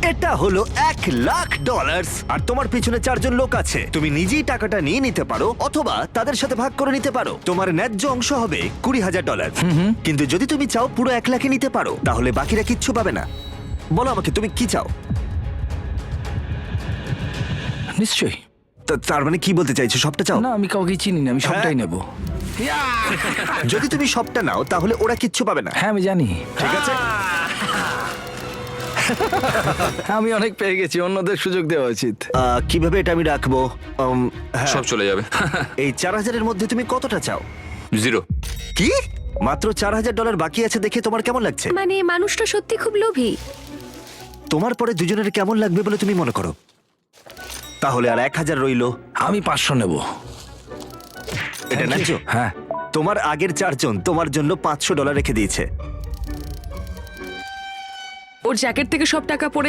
এটা হলো $1,00,000 আর তোমার পিছনে 4 জন লোক আছে। তুমি নিজেই টাকাটা নিয়ে নিতে পারো অথবা তাদের সাথে ভাগ করে নিতে পারো। তোমার ন্যায্য অংশ হবে $20,000। কিন্তু যদি তুমি চাও পুরো 1,00,000 নিতে পারো, তাহলে বাকিরা কিচ্ছু পাবে না। বলো আমাকে তুমি কি চাও। নিশ্চয়ই। তার মানে কি বলতে চাইছো, সবটা চাও? না, আমি কাউকে চিনি না, আমি সবটাই নেব। যদি তুমি সবটা নাও তাহলে ওরা কিচ্ছু পাবে না। হ্যাঁ, আমি জানি। ঠিক আছে, আমি অনেক পেয়ে গেছি, অন্যদের সুযোগ দেওয়া উচিত। কিভাবে এটা আমি রাখবো? হ্যাঁ, সব চলে যাবে। এই 4,000-এর মধ্যে তুমি কতটা চাও? 0। কি মাত্র $4,000 বাকি আছে দেখে তোমার কেমন লাগছে? মানে মানুষটা সত্যি খুব লোভী। তোমার পরে দুজনের কেমন লাগবে বলে তুমি মনে করো? তাহলে আর 1,000 রইলো। আমি 500 নেব। এটা ন্যায্য? হ্যাঁ। তোমার আগের 4 জন তোমার জন্য $500 রেখে দিয়েছে। ওর জ্যাকেট থেকে সব টাকা পড়ে